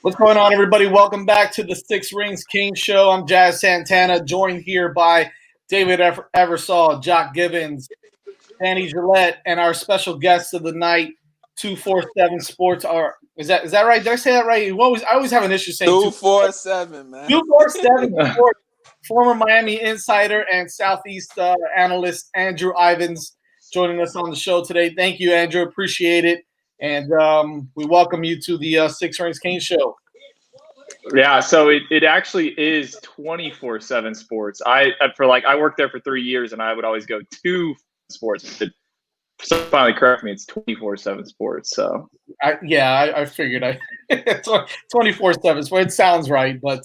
What's going on, everybody? Welcome back to the Six Rings King Show. I'm Jazz Santana, joined here by David Eversole, Jock Givens, Danny Gillette, and our special guests of the night, 247 Sports. Is that right? Did I say that right? I always have an issue saying 247, man. 247 Sports. Former Miami insider and Southeast analyst Andrew Ivins joining us on the show today. Thank you, Andrew. Appreciate it. And we welcome you to the Six Rings King Show. Yeah, so it actually is 24/7 Sports. I worked there for 3 years, and I would always go to sports. So finally correct me, it's 24/7 Sports. So I figured 24/7 Sports. It sounds right, but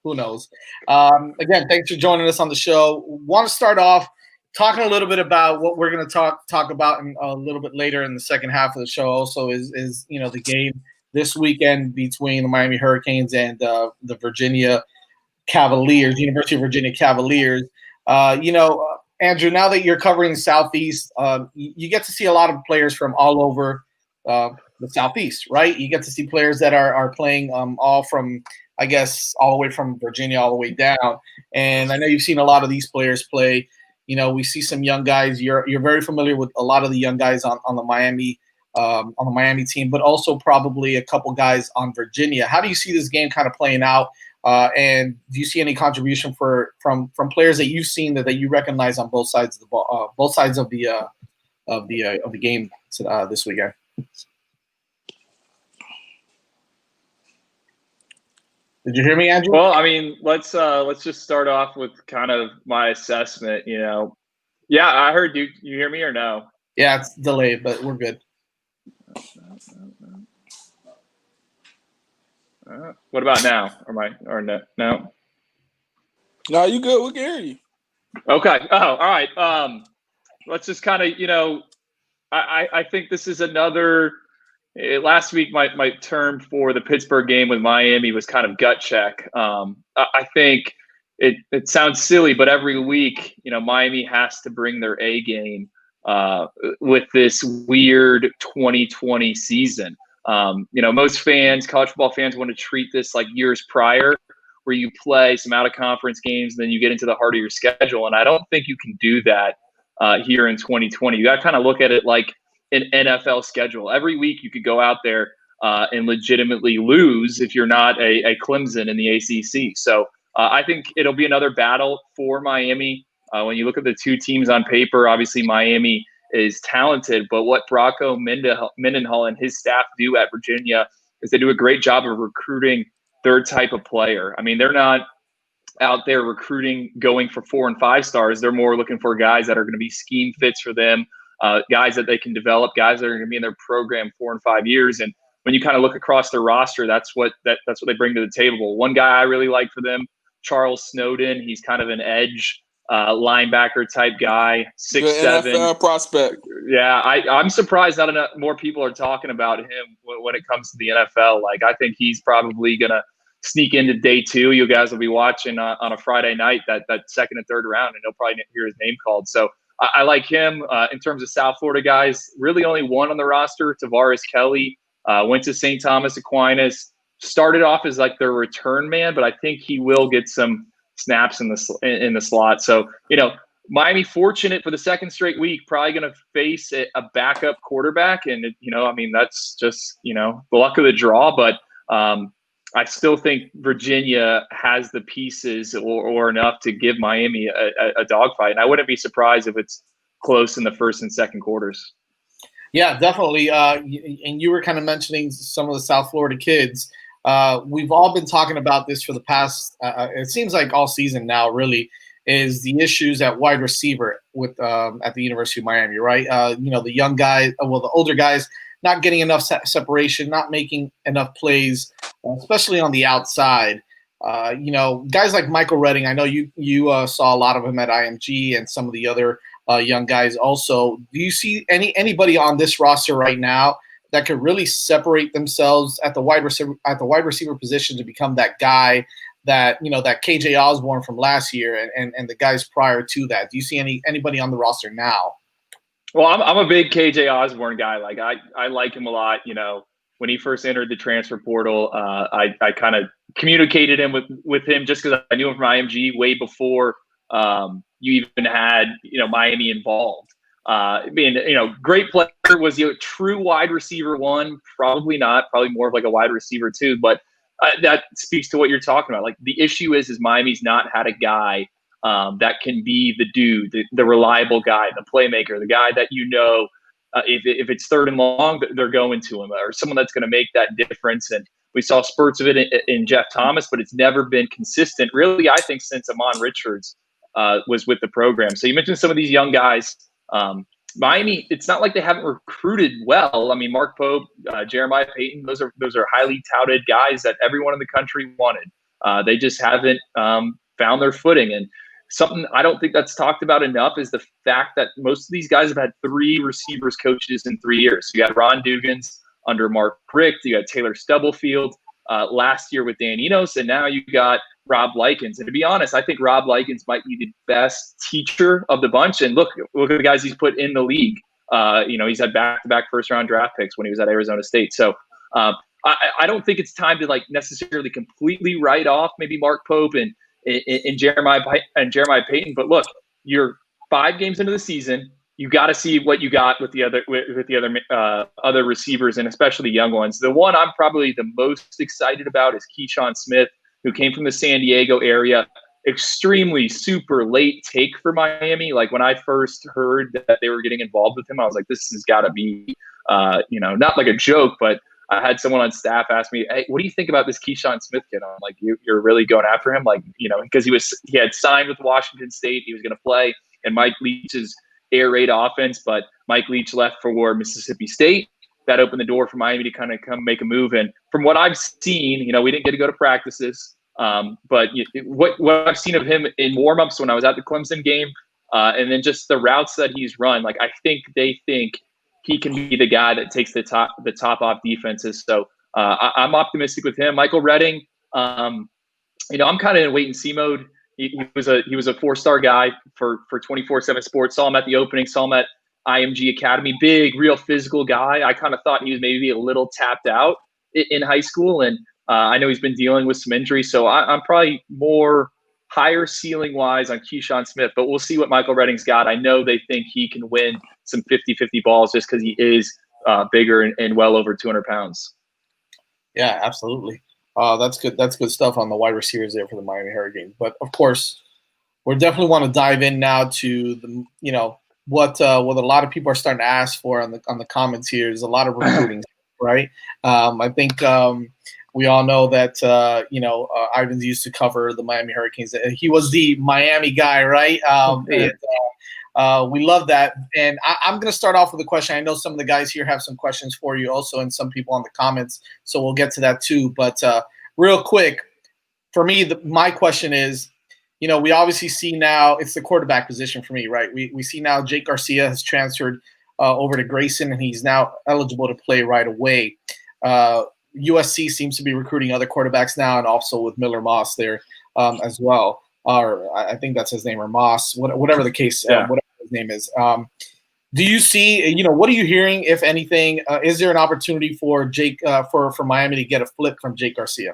who knows? Again, thanks for joining us on the show. Want to start off talking a little bit about what we're going to talk about in a little bit later in the second half of the show. Also, is the game this weekend between the Miami Hurricanes and the Virginia Cavaliers, University of Virginia Cavaliers. Andrew, now that you're covering Southeast, you get to see a lot of players from all over the Southeast, right? You get to see players that are playing all from, I guess, all the way from Virginia all the way down. And I know you've seen a lot of these players play. We see some young guys. You're very familiar with a lot of the young guys on the Miami team, but also probably a couple guys on Virginia. How do you see this game kind of playing out? And do you see any contribution from players that you've seen that you recognize on both sides of the ball, both sides of the game this weekend? Did you hear me, Andrew? Well, I mean, let's just start off with kind of my assessment. Yeah, I heard you. You hear me or no? Yeah, it's delayed, but we're good. What about now? Or no? No, you good. We can hear you. Okay. Oh, all right. Let's just kind of, I think this is another. Last week, my term for the Pittsburgh game with Miami was kind of gut check. I think it sounds silly, but every week, Miami has to bring their A game with this weird 2020 season. Most fans, college football fans, want to treat this like years prior, where you play some out-of-conference games, and then you get into the heart of your schedule. And I don't think you can do that here in 2020. You got to kind of look at it like an NFL schedule. Every week you could go out there and legitimately lose if you're not a Clemson in the ACC. So I think it'll be another battle for Miami. When you look at the two teams on paper, obviously Miami is talented, but what Bronco Mendenhall and his staff do at Virginia is they do a great job of recruiting their type of player. I mean, they're not out there recruiting going for 4 and 5 stars. They're more looking for guys that are going to be scheme fits for them, guys that they can develop, guys that are going to be in their program 4 and 5 years. And when you kind of look across their roster, that's what they bring to the table. One guy I really like for them, Charles Snowden. He's kind of an edge linebacker type guy, 6'7". NFL prospect. Yeah, I'm surprised not enough more people are talking about him when it comes to the NFL. Like, I think he's probably gonna sneak into day 2. You guys will be watching on a Friday night that second and third round, and he'll probably hear his name called. So I like him. In terms of South Florida guys, really only one on the roster, Tavares Kelly. Went to St. Thomas Aquinas. Started off as like their return man, but I think he will get some snaps in the slot. So, Miami fortunate for the second straight week, probably going to face a backup quarterback. And, that's just, the luck of the draw. But I still think Virginia has the pieces or enough to give Miami a dogfight. And I wouldn't be surprised if it's close in the first and second quarters. Yeah, definitely. And you were kind of mentioning some of the South Florida kids. We've all been talking about this for the past, it seems like all season now, really, is the issues at wide receiver with at the University of Miami, right? The young guys, the older guys, not getting enough separation, not making enough plays, especially on the outside. Guys like Michael Redding, I know you saw a lot of him at IMG and some of the other young guys also. Do you see anybody on this roster right now that could really separate themselves at the wide receiver position to become that guy that that KJ Osborne from last year and the guys prior to that? Do you see anybody on the roster now? Well, I'm a big KJ Osborne guy. Like I like him a lot. when he first entered the transfer portal. I kind of communicated him with him just because I knew him from IMG way before you even had Miami involved. Great player. Was he a true wide receiver one? Probably not. Probably more of like a wide receiver two. But that speaks to what you're talking about. Like the issue is Miami's not had a guy that can be the dude, the reliable guy, the playmaker, the guy that if it's third and long, they're going to him, or someone that's going to make that difference. And we saw spurts of it in Jeff Thomas, but it's never been consistent, really, I think, since Amon Richards was with the program. So you mentioned some of these young guys. Miami, it's not like they haven't recruited well. I mean, Mark Pope, Jeremiah Payton, those are highly touted guys that everyone in the country wanted. They just haven't found their footing. And something I don't think that's talked about enough is the fact that most of these guys have had 3 receivers coaches in 3 years. So you got Ron Dugans under Mark Richt, you got Taylor Stubblefield last year with Dan Enos, and now you got Rob Likens. And to be honest, I think Rob Likens might be the best teacher of the bunch. And look at the guys he's put in the league. He's had back-to-back first-round draft picks when he was at Arizona State. So I don't think it's time to necessarily completely write off maybe Mark Pope and Jeremiah Payton. But look, you're 5 games into the season. You got to see what you got with the other receivers, and especially young ones. The one I'm probably the most excited about is Keyshawn Smith, who came from the San Diego area. Extremely super late take for Miami. Like when I first heard that they were getting involved with him, I was like, this has got to be, not like a joke, but I had someone on staff ask me, hey, what do you think about this Keyshawn Smith kid? I'm like, you're really going after him? Like, because he had signed with Washington State. He was going to play in Mike Leach's air raid offense, but Mike Leach left for Mississippi State. That opened the door for Miami to kind of come make a move. And from what I've seen, we didn't get to go to practices, but what I've seen of him in warmups when I was at the Clemson game, and then just the routes that he's run, like I think they think he can be the guy that takes the top off defenses. So I'm optimistic with him. Michael Redding, I'm kind of in wait and see mode. He was a 4-star guy for 24/7 Sports. Saw him at the opening. Saw him at IMG Academy. Big, real physical guy. I kind of thought he was maybe a little tapped out in high school, and I know he's been dealing with some injuries. So I'm probably more higher ceiling wise on Keyshawn Smith, but we'll see what Michael Redding's got. I know they think he can win some 50-50 balls just because he is bigger and well over 200 pounds. Yeah, absolutely. That's good. That's good stuff on the wide receivers there for the Miami Hurricanes. But of course, we definitely want to dive in now to the what a lot of people are starting to ask for on the comments here is a lot of recruiting, right? I think we all know that Ivins used to cover the Miami Hurricanes. He was the Miami guy, right? We love that. And I'm going to start off with a question. I know some of the guys here have some questions for you also, and some people on the comments, so we'll get to that too. But real quick, for me, my question is, we obviously see now it's the quarterback position for me, right? We see now Jake Garcia has transferred over to Grayson, and he's now eligible to play right away. USC seems to be recruiting other quarterbacks now, and also with Miller Moss there as well. Or I think that's his name, or Moss, whatever the case, whatever his name is. Do you see, what are you hearing, if anything? Is there an opportunity for Jake, for Miami to get a flip from Jake Garcia?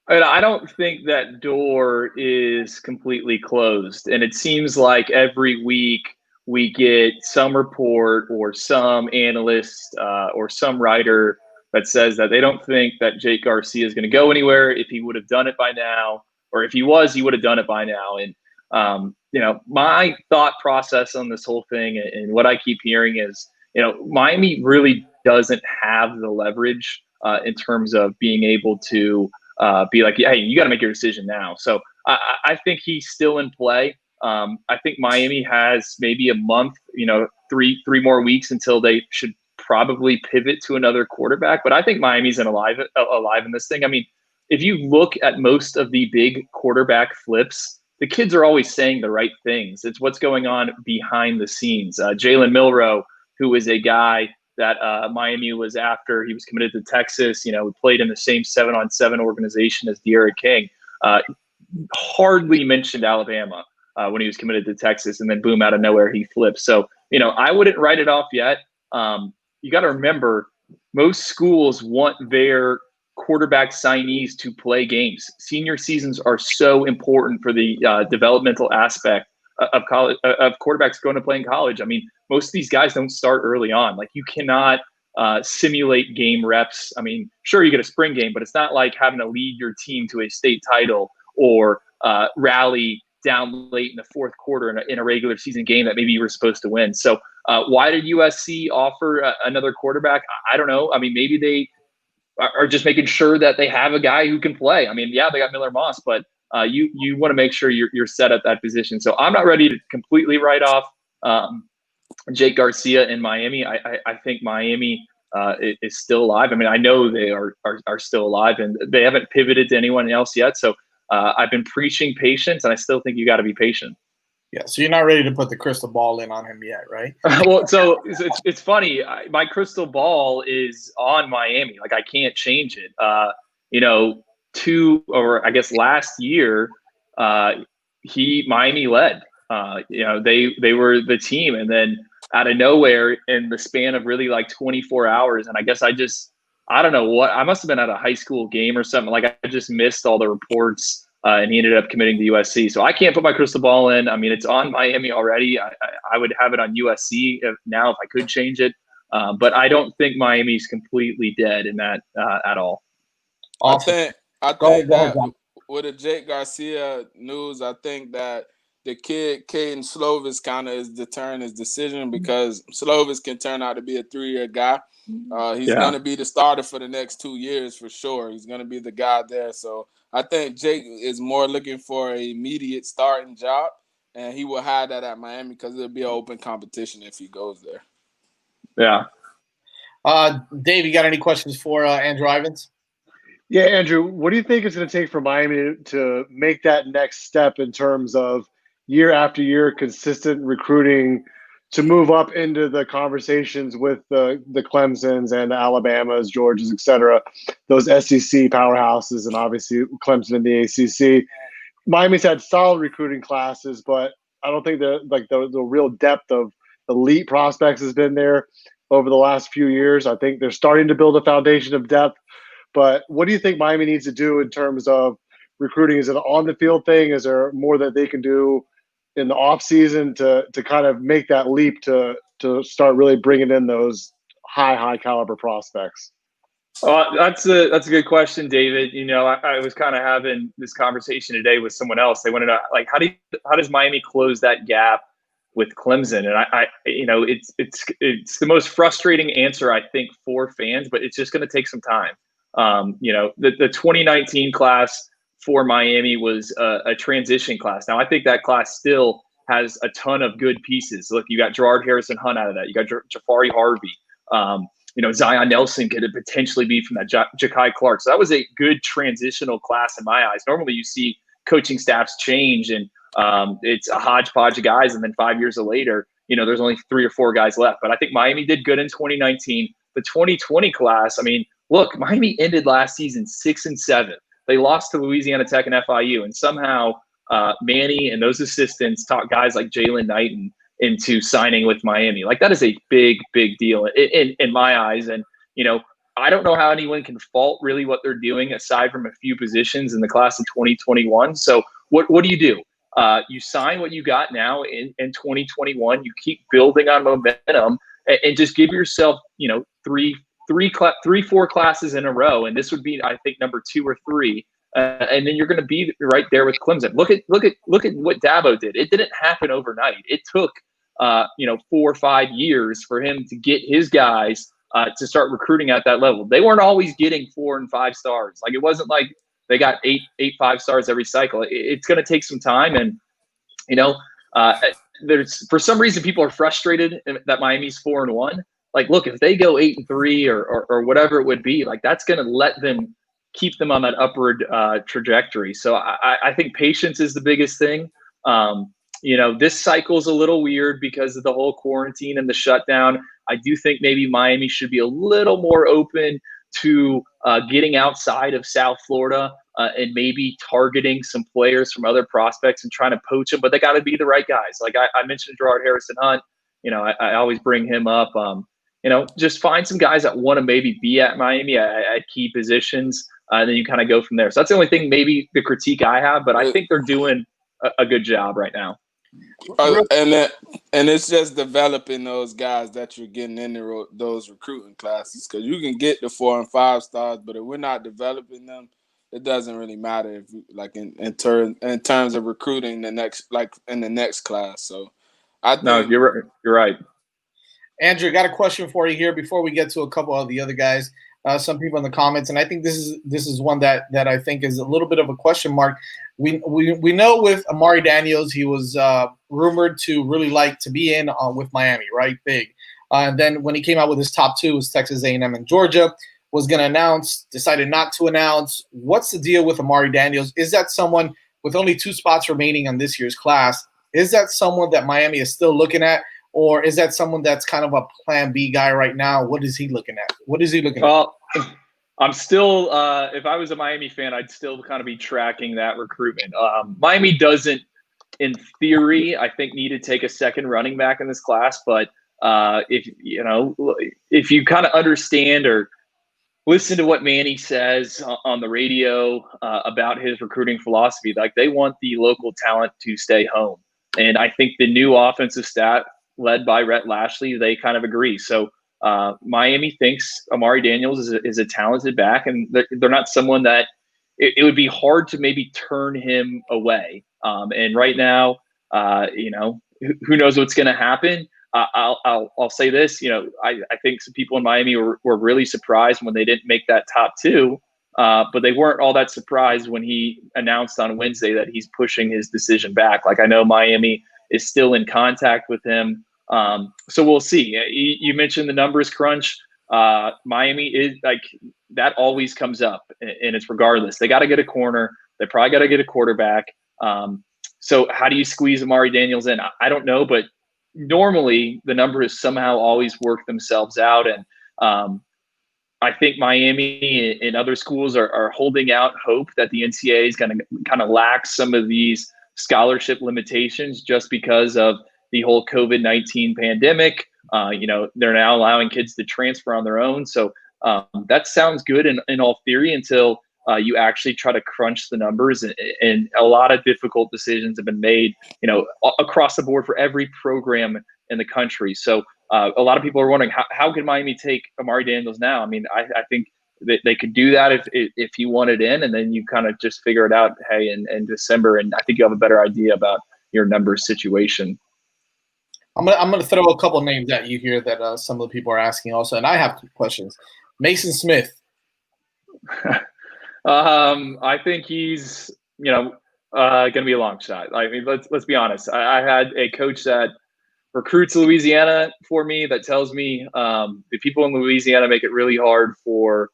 I don't think that door is completely closed. And it seems like every week we get some report or some analyst or some writer that says that they don't think that Jake Garcia is going to go anywhere. If he would have done it by now, or if he would have done it by now. And, my thought process on this whole thing and what I keep hearing is, Miami really doesn't have the leverage in terms of being able to be like, hey, you got to make your decision now. So I think he's still in play. I think Miami has maybe a month, three more weeks until they should probably pivot to another quarterback. But I think Miami's alive in this thing. I mean, if you look at most of the big quarterback flips, the kids are always saying the right things. It's what's going on behind the scenes. Jalen Milroe, who is a guy that Miami was after. He was committed to Texas. We played in the same 7-on-7 organization as De'Ara King. Hardly mentioned Alabama when he was committed to Texas, and then boom, out of nowhere, he flips. So, I wouldn't write it off yet. You got to remember, most schools want their quarterback signees to play games. Senior seasons are so important for the developmental aspect of college, of quarterbacks going to play in college. I mean, most of these guys don't start early on. Like, you cannot simulate game reps. I mean, sure, you get a spring game, but it's not like having to lead your team to a state title or rally down late in the fourth quarter in a regular season game that maybe you were supposed to win. So why did USC offer another quarterback? I don't know. I mean, maybe they are just making sure that they have a guy who can play. I mean, yeah, they got Miller Moss, but you want to make sure you're set at that position. So I'm not ready to completely write off Jake Garcia in Miami. I think Miami is still alive. I mean, I know they are still alive, and they haven't pivoted to anyone else yet. So I've been preaching patience, and I still think you got to be patient. Yeah, so you're not ready to put the crystal ball in on him yet, right? Well, so it's funny. My crystal ball is on Miami. Like, I can't change it. Last year, Miami led. They were the team, and then out of nowhere, in the span of really like 24 hours, and I guess I don't know what, I must have been at a high school game or something. Like, I just missed all the reports. And he ended up committing to USC. So I can't put my crystal ball in. I mean, it's on Miami already. I would have it on USC if I could change it. But I don't think Miami's completely dead in that at all. Awesome. I think that with the Jake Garcia news, I think that the kid, Caden Slovis, kind of is deterring his decision, because Slovis can turn out to be a 3-year guy. He's going to be the starter for the next 2 years for sure. He's going to be the guy there. So I think Jake is more looking for an immediate starting job, and he will have that at Miami because it'll be an open competition if he goes there. Yeah. Dave, you got any questions for Andrew Ivins? Yeah, Andrew, what do you think it's going to take for Miami to make that next step in terms of year after year consistent recruiting to move up into the conversations with the Clemsons and the Alabamas, Georgias, et cetera, those SEC powerhouses, and obviously Clemson in the ACC? Miami's had solid recruiting classes, but I don't think the real depth of elite prospects has been there over the last few years. I think they're starting to build a foundation of depth. But what do you think Miami needs to do in terms of recruiting? Is it an on-the-field thing? Is there more that they can do in the off-season to kind of make that leap to start really bringing in those high caliber prospects? That's a good question, David. I was kind of having this conversation today with someone else. They wanted to, like, how does Miami close that gap with Clemson? And it's the most frustrating answer, I think, for fans, but it's just going to take some time. The 2019 class for Miami was a transition class. Now, I think that class still has a ton of good pieces. Look, you got Gerard Harrison Hunt out of that. You got Jafari Harvey. Zion Nelson could potentially be from that Ja'Kai Clark. So that was a good transitional class in my eyes. Normally you see coaching staffs change and it's a hodgepodge of guys. And then 5 years later, there's only 3 or 4 guys left. But I think Miami did good in 2019. The 2020 class, I mean, look, Miami ended last season 6-7. They lost to Louisiana Tech and FIU. And somehow Manny and those assistants taught guys like Jalen Knight into signing with Miami. Like, that is a big deal in my eyes. And, I don't know how anyone can fault really what they're doing aside from a few positions in the class of 2021. So what do? You sign what you got now in 2021. You keep building on momentum and just give yourself, 4 classes in a row. And this would be, I think, number 2 or 3. And then you're going to be right there with Clemson. Look at what Dabo did. It didn't happen overnight. It took 4 or 5 years for him to get his guys to start recruiting at that level. They weren't always getting 4 and 5 stars. Like, it wasn't like they got 8 5 stars every cycle. It's going to take some time. And there's, for some reason, people are frustrated that Miami's 4-1. Like, look, if they go 8-3 or whatever it would be, like, that's going to let them keep them on that upward trajectory. So I think patience is the biggest thing. This cycle is a little weird because of the whole quarantine and the shutdown. I do think maybe Miami should be a little more open to getting outside of South Florida and maybe targeting some players from other prospects and trying to poach them, but they got to be the right guys. Like I mentioned Gerard Harrison Hunt. I always bring him up. just find some guys that want to maybe be at Miami at key positions, and then you kind of go from there. So that's the only thing, maybe the critique I have, but I think they're doing a good job right now. And it's just developing those guys that you're getting in those recruiting classes, because you can get the 4 and 5 stars, but if we're not developing them, it doesn't really matter if in terms of recruiting in the next class. So I think no, you're right. Andrew, got a question for you here before we get to a couple of the other guys. Some people in the comments, and I think this is one that I think is a little bit of a question mark. We know with Amari Daniels, he was rumored to really like to be in with Miami, right? Big. And then when he came out with his top 2, was Texas A&M and Georgia, was going to announce, decided not to announce. What's the deal with Amari Daniels? Is that someone with only 2 spots remaining on this year's class? Is that someone that Miami is still looking at? Or is that someone that's kind of a plan B guy right now? What is he looking at? Well, I'm still if I was a Miami fan, I'd still kind of be tracking that recruitment. Miami doesn't, in theory, I think, need to take a second running back in this class. But if you kind of understand or listen to what Manny says on the radio about his recruiting philosophy, like, they want the local talent to stay home. And I think the new offensive staff, led by Rhett Lashley, they kind of agree. So Miami thinks Amari Daniels is a talented back, and they're not someone that it would be hard to maybe turn him away. And right now, who knows what's going to happen? I'll say this, I think some people in Miami were really surprised when they didn't make that top 2, but they weren't all that surprised when he announced on Wednesday that he's pushing his decision back. Like, I know Miami is still in contact with him. So we'll see. You mentioned the numbers crunch. Miami is like, that always comes up, and it's regardless. They got to get a corner. They probably got to get a quarterback. So how do you squeeze Amari Daniels in? I don't know, but normally the numbers somehow always work themselves out. And I think Miami and other schools are holding out hope that the NCAA is going to kind of lax some of these scholarship limitations just because of the whole COVID-19 pandemic. They're now allowing kids to transfer on their own. So that sounds good in all theory until you actually try to crunch the numbers, and a lot of difficult decisions have been made, across the board for every program in the country. So a lot of people are wondering, how can Miami take Amari Daniels now? I mean, I think that they could do that if he wanted in, and then you kind of just figure it out, hey, in December, and I think you have a better idea about your numbers situation. I'm gonna throw a couple names at you here that some of the people are asking also, and I have questions. Mason Smith. I think he's going to be a long shot. I mean, let's be honest. I had a coach that recruits Louisiana for me that tells me the people in Louisiana make it really hard for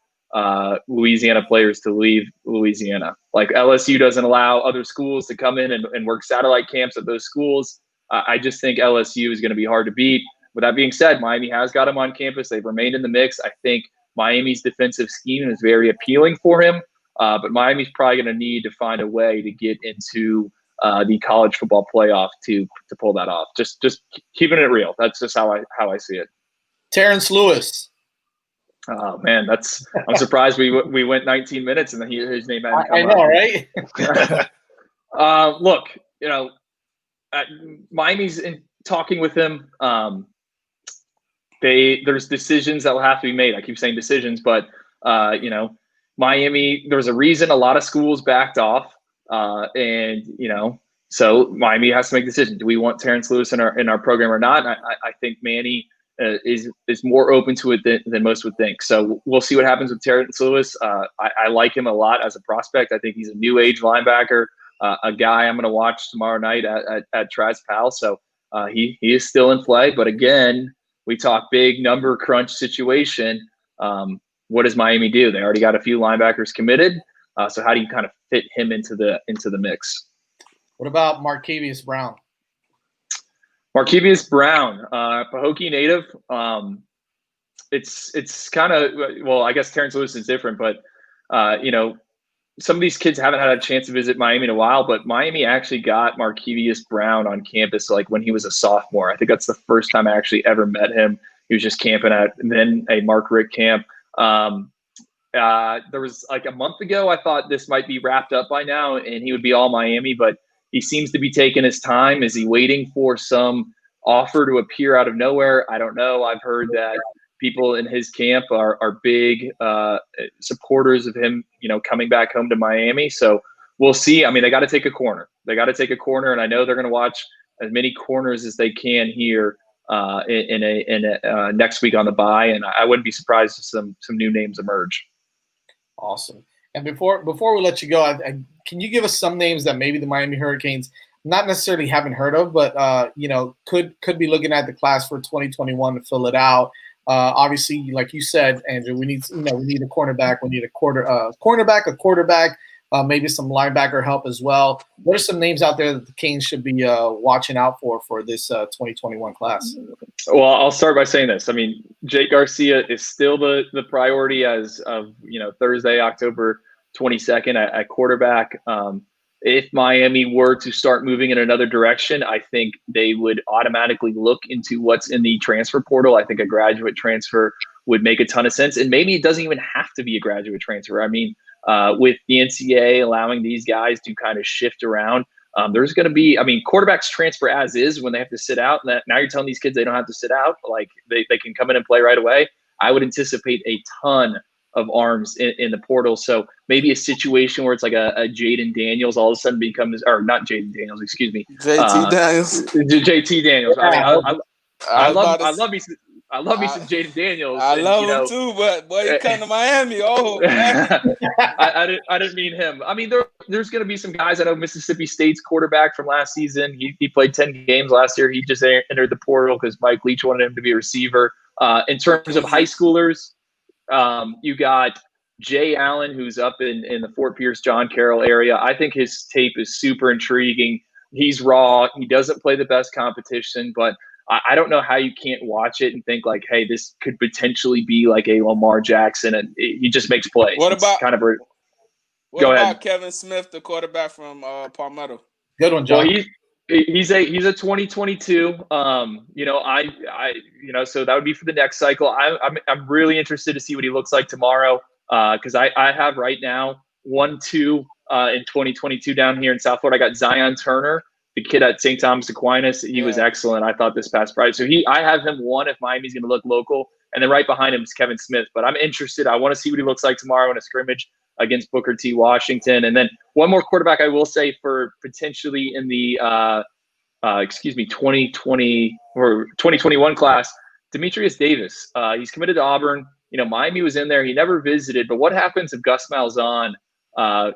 Louisiana players to leave Louisiana. Like, LSU doesn't allow other schools to come in and work satellite camps at those schools. I just think LSU is going to be hard to beat. With that being said, Miami has got him on campus. They've remained in the mix. I think Miami's defensive scheme is very appealing for him, but Miami's probably going to need to find a way to get into the college football playoff to pull that off. Just keeping it real. That's just how I see it. Terence Lewis. Oh man, I'm surprised we went 19 minutes and then his name hadn't come up. I know, right? Look, Miami's in talking with him. There's decisions that will have to be made. I keep saying decisions, but Miami, there's a reason a lot of schools backed off, and so Miami has to make a decision. Do we want Terence Lewis in our program or not? I think Manny is more open to it than most would think. So we'll see what happens with Terence Lewis. I like him a lot as a prospect. I think he's a new age linebacker, a guy I'm going to watch tomorrow night at Traz Pal. So he is still in play. But again, we talk big number crunch situation. What does Miami do? They already got a few linebackers committed. So how do you kind of fit him into the mix? What about Markevius Brown? Markevius Brown, Pahokee native. It's kind of, well, I guess Terence Lewis is different, but some of these kids haven't had a chance to visit Miami in a while, but Miami actually got Markevius Brown on campus like when he was a sophomore. I think that's the first time I actually ever met him. He was just camping at then a Mark Richt camp. There was like a month ago, I thought this might be wrapped up by now and he would be all Miami, but he seems to be taking his time. Is he waiting for some offer to appear out of nowhere? I don't know. I've heard that people in his camp are big supporters of him, coming back home to Miami. So we'll see. I mean, they got to take a corner. And I know they're going to watch as many corners as they can here in next week on the bye. And I wouldn't be surprised if some new names emerge. Awesome. And before we let you go, can you give us some names that maybe the Miami Hurricanes not necessarily haven't heard of, but could be looking at the class for 2021 to fill it out? Obviously, like you said, Andrew, we need a cornerback, we need a cornerback, a quarterback, maybe some linebacker help as well. What are some names out there that the Canes should be watching out for this 2021 class? Well, I'll start by saying this. I mean, Jake Garcia is still the priority as of Thursday, October 22nd at quarterback. If Miami were to start moving in another direction, I think they would automatically look into what's in the transfer portal. I think a graduate transfer would make a ton of sense. And maybe it doesn't even have to be a graduate transfer. I mean, with the NCAA allowing these guys to kind of shift around, there's going to be, quarterbacks transfer as is when they have to sit out. And now you're telling these kids they don't have to sit out. Like they can come in and play right away. I would anticipate a ton of arms in the portal. So maybe a situation where it's like a Jaden Daniels all of a sudden becomes, or not Jaden Daniels, excuse me. JT Daniels. JT Daniels. I love me some Jaden Daniels. I love him too, but boy, he come to Miami. Oh, I didn't mean him. I mean, there's going to be some guys. I know Mississippi State's quarterback from last season. He played 10 games last year. He just entered the portal because Mike Leach wanted him to be a receiver. In terms of high schoolers, you got Jay Allen, who's up in the Fort Pierce, John Carroll area. I think his tape is super intriguing. He's raw. He doesn't play the best competition, but I don't know how you can't watch it and think like, hey, this could potentially be like a Lamar Jackson, and he just makes plays. What about Go ahead. Kevin Smith, the quarterback from Palmetto? Good one, John. Well, he's a 2022. So that would be for the next cycle. I'm really interested to see what he looks like tomorrow because I have right now 1-2 in 2022 down here in South Florida. I got Zion Turner, the kid at St. Thomas Aquinas. He was excellent, I thought, this past Friday. So I have him 1 if Miami's going to look local, and then right behind him is Kevin Smith. But I'm interested. I want to see what he looks like tomorrow in a scrimmage against Booker T. Washington. And then one more quarterback I will say for potentially in the 2020 or 2021 class, Demetrius Davis. He's committed to Auburn. Miami was in there. He never visited. But what happens if Gus Malzahn,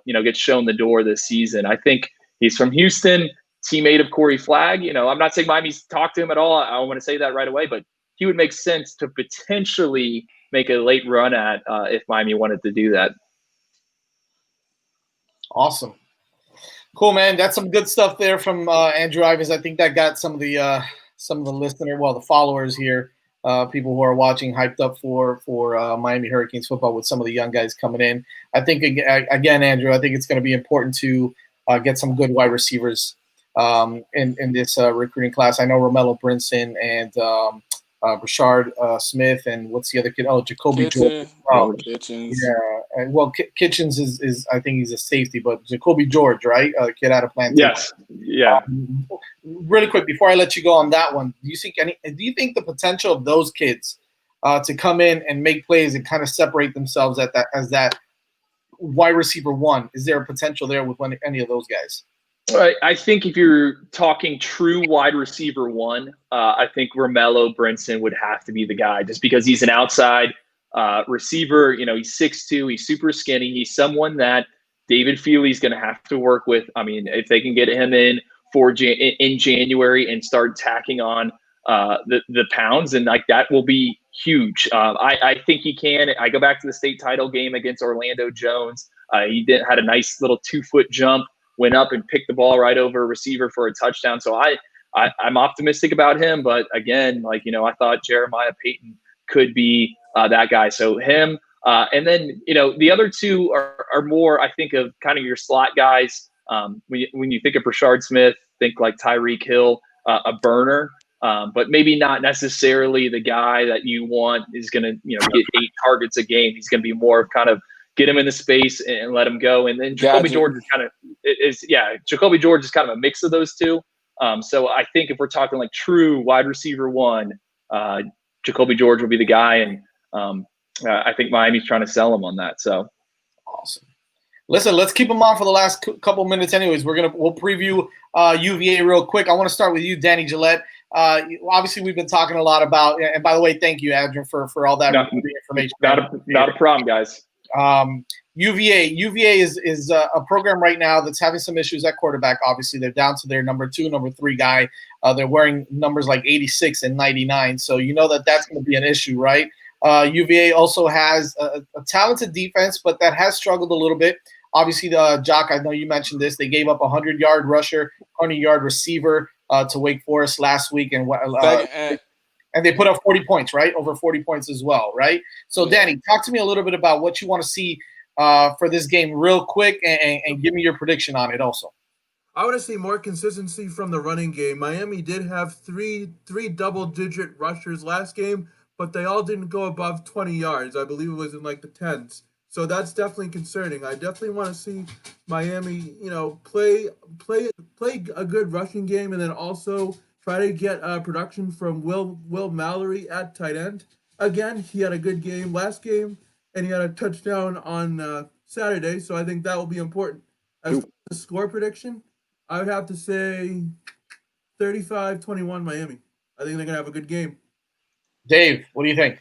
gets shown the door this season? I think he's from Houston, teammate of Corey Flagg. I'm not saying Miami's talked to him at all. I want to say that right away. But he would make sense to potentially make a late run at if Miami wanted to do that. Awesome. Cool, man. That's some good stuff there from Andrew Ivins. I think that got some of the the followers here, people who are watching, hyped up for Miami Hurricanes football with some of the young guys coming in. I think, again, Andrew, I think it's going to be important to get some good wide receivers in this recruiting class. I know Romello Brinson and Rashard Smith, and what's the other kid? Oh, Jacoby George. Kitchens. Yeah. Well, Kitchens is I think he's a safety, but Jacoby George, right? Kid out of Plantation. Yes. Yeah. Really quick before I let you go on that one, do you think the potential of those kids to come in and make plays and kind of separate themselves as that wide receiver 1? Is there a potential there with any of those guys? I think if you're talking true wide receiver 1, I think Romello Brinson would have to be the guy just because he's an outside receiver. He's 6'2", he's super skinny. He's someone that David Feely's going to have to work with. I mean, if they can get him in in January and start tacking on the pounds, and like that will be huge. I think he can. I go back to the state title game against Orlando Jones. He had a nice little 2-foot jump, went up and picked the ball right over a receiver for a touchdown. So I'm optimistic about him. But again, I thought Jeremiah Payton could be that guy. So him. And then, the other two are more, I think, of kind of your slot guys. When you think of Rashard Smith, think like Tyreek Hill, a burner. but maybe not necessarily the guy that you want is going to, get 8 targets a game. He's going to be more of kind of get him in the space and let him go. And then Jacoby George Jacoby George is kind of a mix of those two. So I think if we're talking like true wide receiver one, Jacoby George will be the guy. And I think Miami's trying to sell him on that. So awesome. Listen, let's keep them on for the last couple minutes. Anyways, we'll preview UVA real quick. I want to start with you, Danny Gillette. Obviously, we've been talking a lot about. And by the way, thank you, Andrew, for all that information. Not a problem, guys. UVA is a program right now that's having some issues at quarterback. Obviously, they're down to their number 2, number 3 guy. They're wearing numbers like 86 and 99, so you know that's going to be an issue, right? UVA also has a talented defense, but that has struggled a little bit. Obviously, Jock, I know you mentioned this. They gave up a 100-yard rusher, 100-yard receiver to Wake Forest last week, and they put up 40 points, right? Over 40 points as well, right? So, Danny, talk to me a little bit about what you want to see for this game real quick, and give me your prediction on it also. I want to see more consistency from the running game. Miami did have three double-digit rushers last game, but they all didn't go above 20 yards. I believe it was in like the 10s. So that's definitely concerning. I definitely want to see Miami, play a good rushing game, and then also try to get production from Will Mallory at tight end. Again, he had a good game last game, and he had a touchdown on Saturday, so I think that will be important. As for the score prediction, I would have to say 35-21 Miami. I think they're going to have a good game. Dave, what do you think?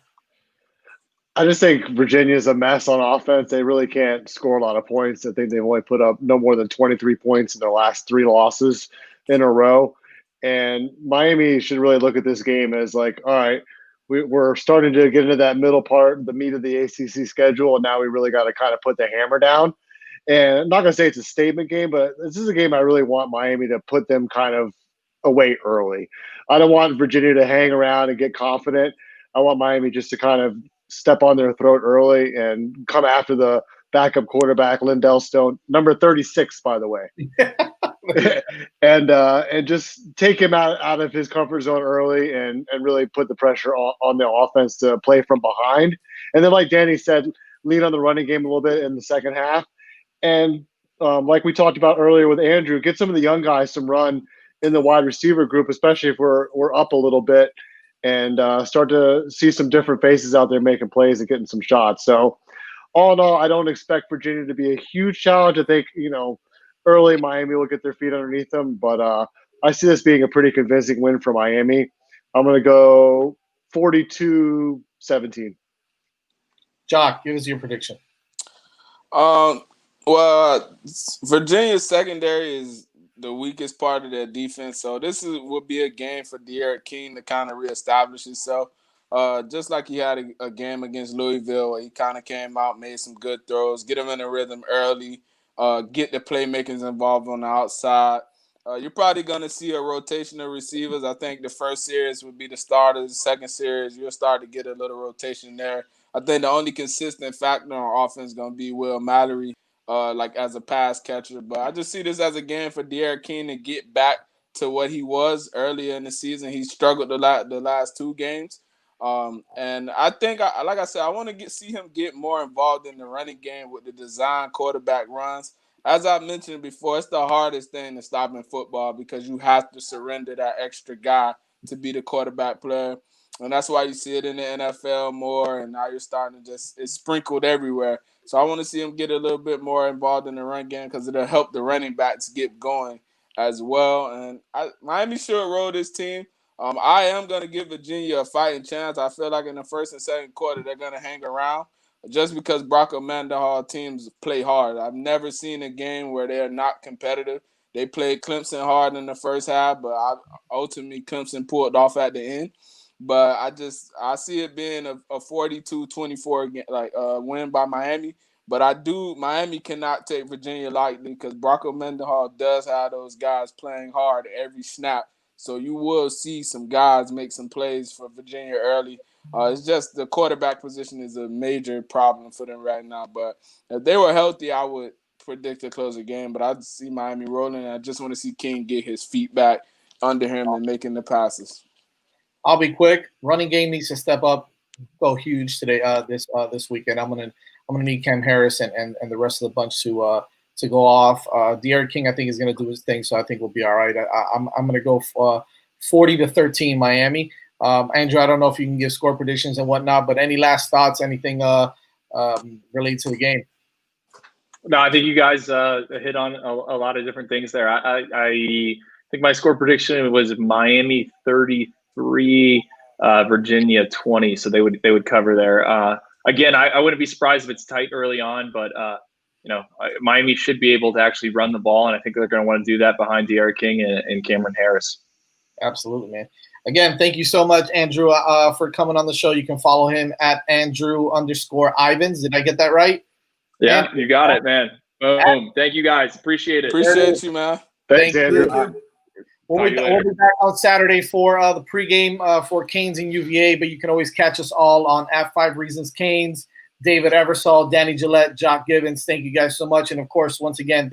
I just think Virginia's a mess on offense. They really can't score a lot of points. I think they've only put up no more than 23 points in their last 3 losses in a row. And Miami should really look at this game as like, all right, we're starting to get into that middle part, the meat of the ACC schedule, and now we really got to kind of put the hammer down. And I'm not going to say it's a statement game, but this is a game I really want Miami to put them kind of away early. I don't want Virginia to hang around and get confident. I want Miami just to kind of step on their throat early and come after the backup quarterback, Lindell Stone, number 36, by the way. and just take him out of his comfort zone early and really put the pressure on the offense to play from behind. And then, like Danny said, lean on the running game a little bit in the second half. And like we talked about earlier with Andrew, get some of the young guys some run in the wide receiver group, especially if we're up a little bit, and start to see some different faces out there making plays and getting some shots. So all in all, I don't expect Virginia to be a huge challenge. I think, early Miami will get their feet underneath them, but I see this being a pretty convincing win for Miami. I'm going to go 42-17. Jock, give us your prediction. Well, Virginia's secondary is the weakest part of their defense, so this would be a game for De'Aaron King to kind of reestablish himself. Just like he had a game against Louisville where he kind of came out, made some good throws, get him in a rhythm early, get the playmakers involved on the outside. You're probably going to see a rotation of receivers. I think the first series would be the starters. The second series, you'll start to get a little rotation there. I think the only consistent factor on offense is going to be Will Mallory, as a pass catcher. But I just see this as a game for De'Aaron King to get back to what he was earlier in the season. He struggled the last 2 games. And I think, like I said, I want to see him get more involved in the running game with the design quarterback runs. As I mentioned before, it's the hardest thing to stop in football because you have to surrender that extra guy to be the quarterback player. And that's why you see it in the NFL more, and now you're starting to it's sprinkled everywhere. So I want to see him get a little bit more involved in the run game because it'll help the running backs get going as well. And Miami should roll this team. I am going to give Virginia a fighting chance. I feel like in the first and second quarter, they're going to hang around just because Bronco Mendenhall teams play hard. I've never seen a game where they're not competitive. They played Clemson hard in the first half, but ultimately Clemson pulled off at the end. But I see it being a 42-24 win by Miami. But Miami cannot take Virginia lightly because Bronco Mendenhall does have those guys playing hard every snap. So you will see some guys make some plays for Virginia early. It's just the quarterback position is a major problem for them right now. But if they were healthy, I would predict a closer game. But I see Miami rolling. And I just want to see King get his feet back under him and making the passes. I'll be quick. Running game needs to step up, go huge today. This weekend, I'm gonna need Cam Harris and the rest of the bunch to go off. De'Aaron King, I think, is gonna do his thing, so I think we'll be all right. I'm gonna go 40-13 Miami. Andrew, I don't know if you can give score predictions and whatnot, but any last thoughts? Anything related to the game? No, I think you guys hit on a lot of different things there. I think my score prediction was Miami 33, Virginia 20. So they would cover there. Again, I wouldn't be surprised if it's tight early on, but Miami should be able to actually run the ball, and I think they're going to want to do that behind De'Aaron King and Cameron Harris. Absolutely, man. Again, thank you so much, Andrew, for coming on the show. You can follow him at Andrew_Ivins. Did I get that right? Yeah, you got it, man. Boom. Thank you, guys. Appreciate it. Appreciate you, man. Thanks, Andrew. We'll be back on Saturday for the pregame for Canes and UVA, but you can always catch us all on at 5 Reasons Canes. David Eversole, Danny Gillette, Jock Gibbons. Thank you guys so much. And, of course, once again,